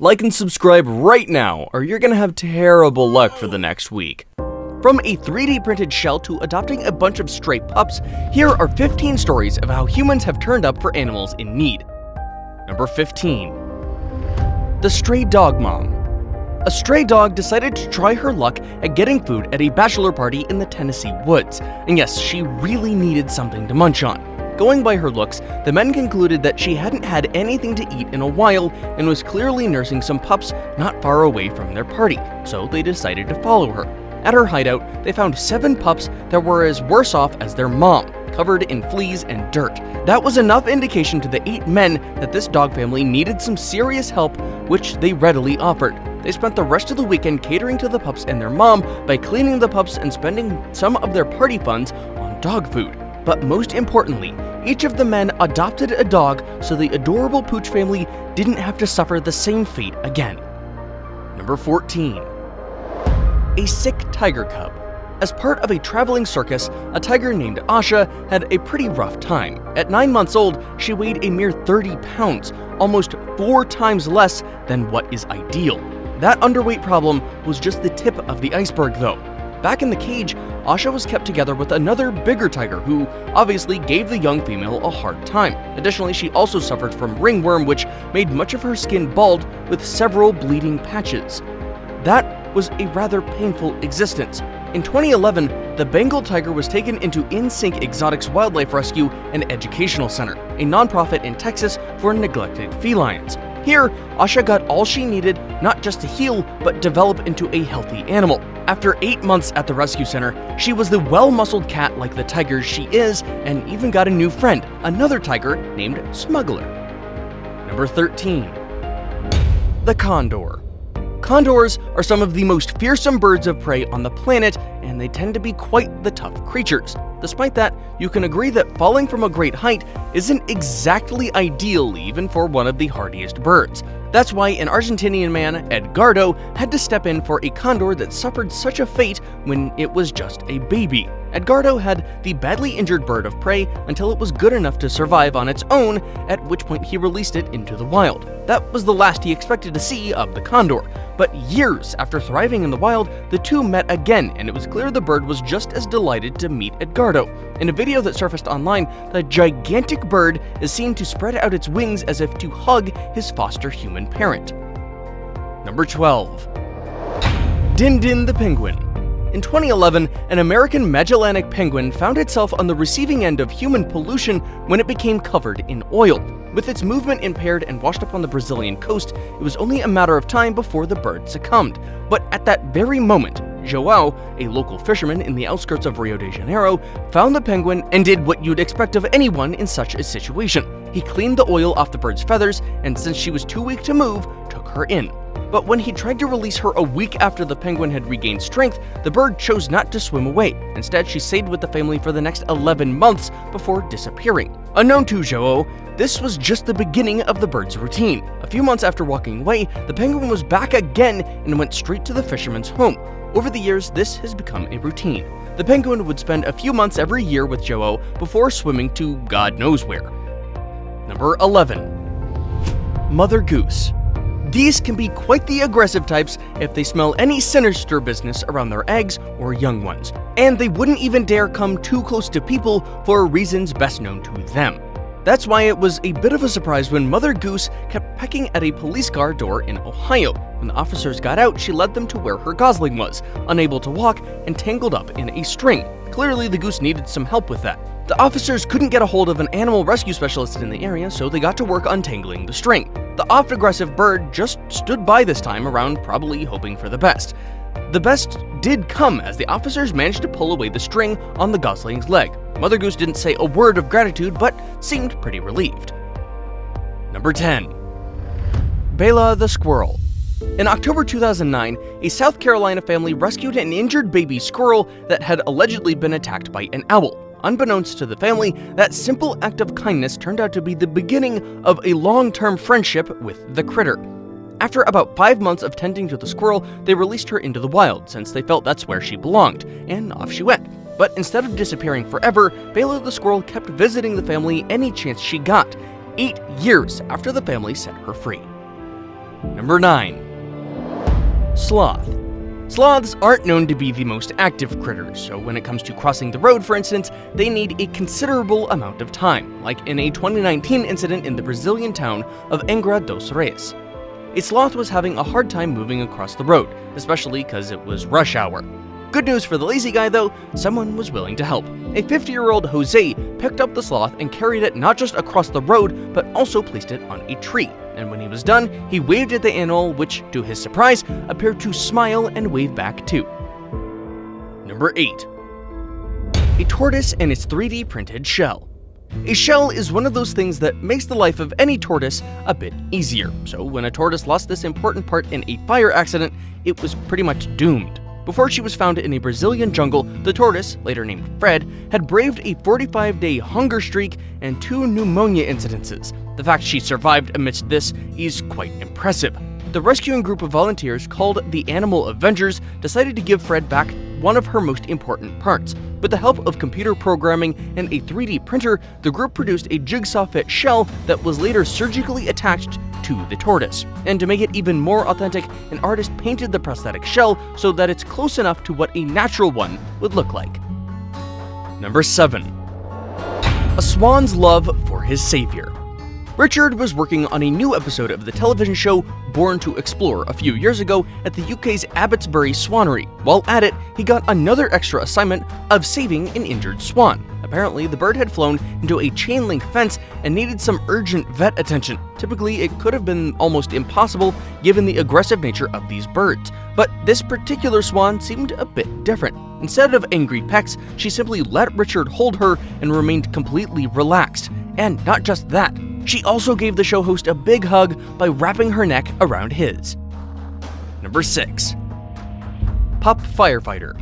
Like and subscribe right now, or you're gonna have terrible luck for the next week. From a 3D printed shell to adopting a bunch of stray pups, here are 15 stories of how humans have turned up for animals in need. Number 15. The Stray Dog Mom. A stray dog decided to try her luck at getting food at a bachelor party in the Tennessee woods, and yes, she really needed something to munch on. Going by her looks, the men concluded that she hadn't had anything to eat in a while and was clearly nursing some pups not far away from their party, so they decided to follow her. At her hideout, they found 7 pups that were as worse off as their mom, covered in fleas and dirt. That was enough indication to the 8 men that this dog family needed some serious help, which they readily offered. They spent the rest of the weekend catering to the pups and their mom by cleaning the pups and spending some of their party funds on dog food. But most importantly, each of the men adopted a dog so the adorable pooch family didn't have to suffer the same fate again. Number 14. A Sick Tiger Cub. As part of a traveling circus, a tiger named Asha had a pretty rough time. At 9 months old, she weighed a mere 30 pounds, almost 4 times less than what is ideal. That underweight problem was just the tip of the iceberg though. Back in the cage, Asha was kept together with another bigger tiger who obviously gave the young female a hard time. Additionally, she also suffered from ringworm, which made much of her skin bald with several bleeding patches. That was a rather painful existence. In 2011, the Bengal tiger was taken into InSync Exotics Wildlife Rescue and Educational Center, a nonprofit in Texas for neglected felines. Here, Asha got all she needed not just to heal, but develop into a healthy animal. After 8 months at the rescue center, she was the well-muscled cat like the tiger she is, and even got a new friend, another tiger named Smuggler. Number 13. The Condor. Condors are some of the most fearsome birds of prey on the planet, and they tend to be quite the tough creatures. Despite that, you can agree that falling from a great height isn't exactly ideal even for one of the hardiest birds. That's why an Argentinian man, Edgardo, had to step in for a condor that suffered such a fate when it was just a baby. Edgardo had the badly injured bird of prey until it was good enough to survive on its own, at which point he released it into the wild. That was the last he expected to see of the condor. But years after thriving in the wild, the two met again, and it was clear the bird was just as delighted to meet Edgardo. In a video that surfaced online, the gigantic bird is seen to spread out its wings as if to hug his foster human parent. Number 12. Din Din the Penguin. In 2011, an American Magellanic penguin found itself on the receiving end of human pollution when it became covered in oil. With its movement impaired and washed up on the Brazilian coast, it was only a matter of time before the bird succumbed. But at that very moment, João, a local fisherman in the outskirts of Rio de Janeiro, found the penguin and did what you'd expect of anyone in such a situation. He cleaned the oil off the bird's feathers, and since she was too weak to move, took her in. But when he tried to release her a week after the penguin had regained strength, the bird chose not to swim away. Instead, she stayed with the family for the next 11 months before disappearing. Unknown to João, this was just the beginning of the bird's routine. A few months after walking away, the penguin was back again and went straight to the fisherman's home. Over the years, this has become a routine. The penguin would spend a few months every year with João before swimming to God knows where. Number 11. Mother Goose. These can be quite the aggressive types if they smell any sinister business around their eggs or young ones, and they wouldn't even dare come too close to people for reasons best known to them. That's why it was a bit of a surprise when Mother Goose kept pecking at a police car door in Ohio. When the officers got out, she led them to where her gosling was, unable to walk and tangled up in a string. Clearly, the goose needed some help with that. The officers couldn't get a hold of an animal rescue specialist in the area, so they got to work untangling the string. The oft-aggressive bird just stood by this time around, probably hoping for the best. The best did come as the officers managed to pull away the string on the gosling's leg. Mother Goose didn't say a word of gratitude, but seemed pretty relieved. Number 10. Bela the Squirrel. In October 2009, a South Carolina family rescued an injured baby squirrel that had allegedly been attacked by an owl. Unbeknownst to the family, that simple act of kindness turned out to be the beginning of a long-term friendship with the critter. After about 5 months of tending to the squirrel, they released her into the wild since they felt that's where she belonged, and off she went. But instead of disappearing forever, Bela the squirrel kept visiting the family any chance she got, 8 years after the family set her free. Number 9. Sloth. Sloths aren't known to be the most active critters, so when it comes to crossing the road, for instance, they need a considerable amount of time, like in a 2019 incident in the Brazilian town of Angra dos Reis. A sloth was having a hard time moving across the road, especially because it was rush hour. Good news for the lazy guy though, someone was willing to help. A 50-year-old Jose picked up the sloth and carried it not just across the road, but also placed it on a tree. And when he was done, he waved at the animal, which, to his surprise, appeared to smile and wave back too. Number 8. A tortoise and its 3D printed shell. A shell is one of those things that makes the life of any tortoise a bit easier. So when a tortoise lost this important part in a fire accident, it was pretty much doomed. Before she was found in a Brazilian jungle, the tortoise, later named Fred, had braved a 45-day hunger streak and 2 pneumonia incidences. The fact she survived amidst this is quite impressive. The rescuing group of volunteers, called the Animal Avengers, decided to give Fred back one of her most important parts. With the help of computer programming and a 3D printer, the group produced a jigsaw-fit shell that was later surgically attached to the tortoise. And to make it even more authentic, an artist painted the prosthetic shell so that it's close enough to what a natural one would look like. Number 7. A swan's love for his savior. Richard was working on a new episode of the television show Born to Explore a few years ago at the UK's Abbotsbury Swanery. While at it, he got another extra assignment of saving an injured swan. Apparently, the bird had flown into a chain link fence and needed some urgent vet attention. Typically, it could have been almost impossible given the aggressive nature of these birds. But this particular swan seemed a bit different. Instead of angry pecks, she simply let Richard hold her and remained completely relaxed. And not just that, she also gave the show host a big hug by wrapping her neck around his. Number 6. Pup Firefighter.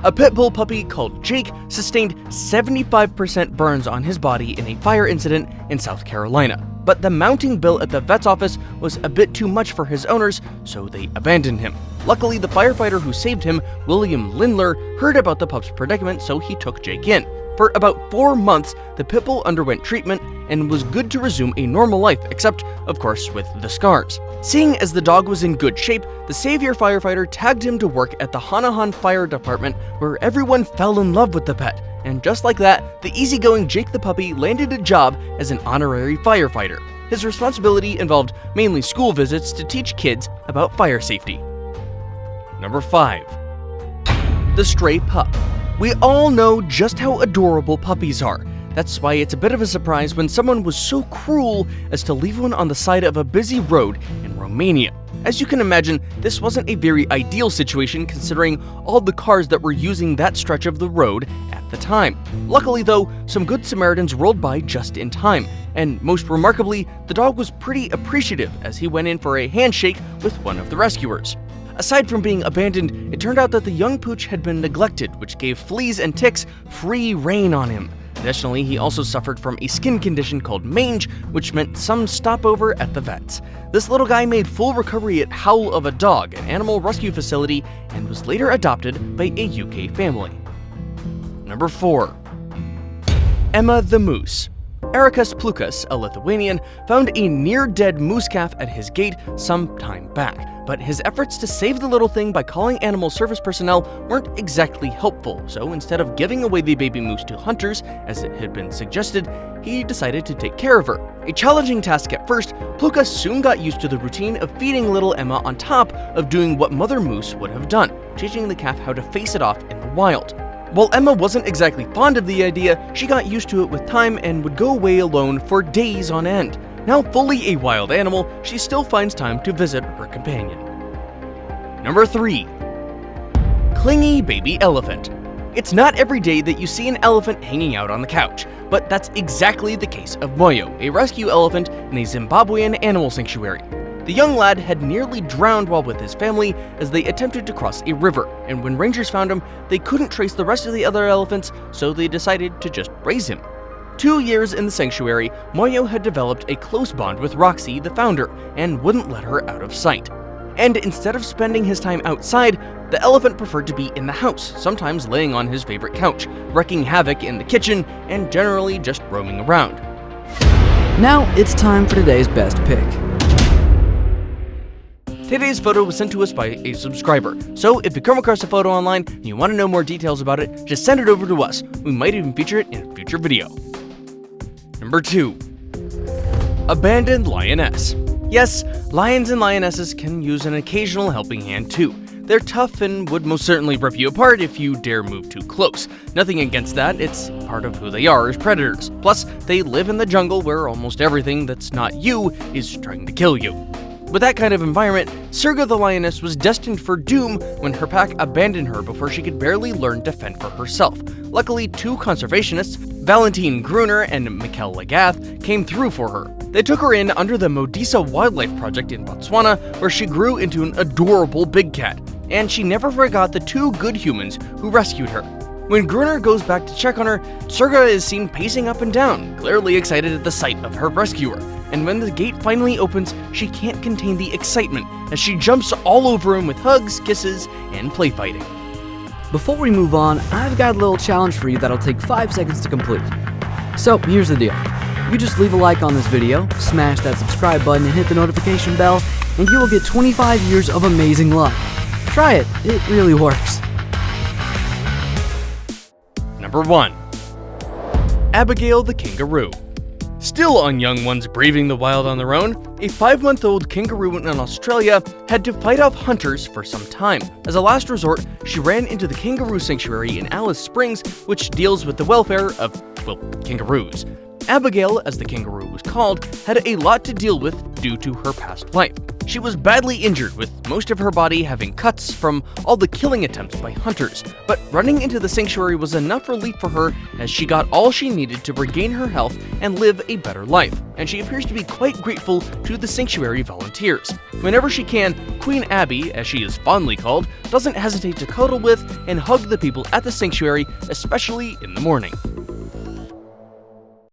A pit bull puppy called Jake sustained 75% burns on his body in a fire incident in South Carolina. But the mounting bill at the vet's office was a bit too much for his owners, so they abandoned him. Luckily, the firefighter who saved him, William Lindler, heard about the pup's predicament, so he took Jake in. For about 4 months, the pit bull underwent treatment and was good to resume a normal life, except, of course, with the scars. Seeing as the dog was in good shape, the savior firefighter tagged him to work at the Hanahan Fire Department, where everyone fell in love with the pet. And just like that, the easygoing Jake the puppy landed a job as an honorary firefighter. His responsibility involved mainly school visits to teach kids about fire safety. Number 5. The Stray Pup. We all know just how adorable puppies are. That's why it's a bit of a surprise when someone was so cruel as to leave one on the side of a busy road in Romania. As you can imagine, this wasn't a very ideal situation considering all the cars that were using that stretch of the road at the time. Luckily though, some Good Samaritans rolled by just in time, and most remarkably, the dog was pretty appreciative as he went in for a handshake with one of the rescuers. Aside from being abandoned, it turned out that the young pooch had been neglected, which gave fleas and ticks free rein on him. Additionally, he also suffered from a skin condition called mange, which meant some stopover at the vets. This little guy made full recovery at Howl of a Dog, an animal rescue facility, and was later adopted by a UK family. Number 4. Emma the Moose. Erikas Plukas, a Lithuanian, found a near-dead moose calf at his gate some time back. But his efforts to save the little thing by calling animal service personnel weren't exactly helpful, so instead of giving away the baby moose to hunters, as it had been suggested, he decided to take care of her. A challenging task at first, Plukas soon got used to the routine of feeding little Emma on top of doing what Mother Moose would have done, teaching the calf how to face it off in the wild. While Emma wasn't exactly fond of the idea, she got used to it with time and would go away alone for days on end. Now fully a wild animal, she still finds time to visit her companion. Number 3. Clingy baby elephant. It's not every day that you see an elephant hanging out on the couch, but that's exactly the case of Moyo, a rescue elephant in a Zimbabwean animal sanctuary. The young lad had nearly drowned while with his family as they attempted to cross a river, and when rangers found him, they couldn't trace the rest of the other elephants, so they decided to just raise him. 2 years in the sanctuary, Moyo had developed a close bond with Roxy, the founder, and wouldn't let her out of sight. And instead of spending his time outside, the elephant preferred to be in the house, sometimes laying on his favorite couch, wreaking havoc in the kitchen, and generally just roaming around. Now it's time for today's best pick. Today's photo was sent to us by a subscriber, so if you come across a photo online and you want to know more details about it, just send it over to us. We might even feature it in a future video. Number 2. Abandoned lioness. Yes, lions and lionesses can use an occasional helping hand too. They're tough and would most certainly rip you apart if you dare move too close. Nothing against that, it's part of who they are as predators. Plus, they live in the jungle where almost everything that's not you is trying to kill you. With that kind of environment, Surga the lioness was destined for doom when her pack abandoned her before she could barely learn to fend for herself. Luckily, 2 conservationists, Valentine Gruner and Mikkel Lagath, came through for her. They took her in under the Modisa Wildlife Project in Botswana, where she grew into an adorable big cat, and she never forgot the 2 good humans who rescued her. When Gruner goes back to check on her, Surga is seen pacing up and down, clearly excited at the sight of her rescuer. And when the gate finally opens, she can't contain the excitement as she jumps all over him with hugs, kisses, and play fighting. Before we move on, I've got a little challenge for you that'll take 5 seconds to complete. So here's the deal. You just leave a like on this video, smash that subscribe button and hit the notification bell, and you will get 25 years of amazing luck. Try it, it really works. Number 1. Abigail the kangaroo. Still on young ones braving the wild on their own, a 5-month-old kangaroo in Australia had to fight off hunters for some time. As a last resort, she ran into the kangaroo sanctuary in Alice Springs, which deals with the welfare of, well, kangaroos. Abigail, as the kangaroo was called, had a lot to deal with due to her past life. She was badly injured, with most of her body having cuts from all the killing attempts by hunters, but running into the sanctuary was enough relief for her as she got all she needed to regain her health and live a better life, and she appears to be quite grateful to the sanctuary volunteers. Whenever she can, Queen Abby, as she is fondly called, doesn't hesitate to cuddle with and hug the people at the sanctuary, especially in the morning.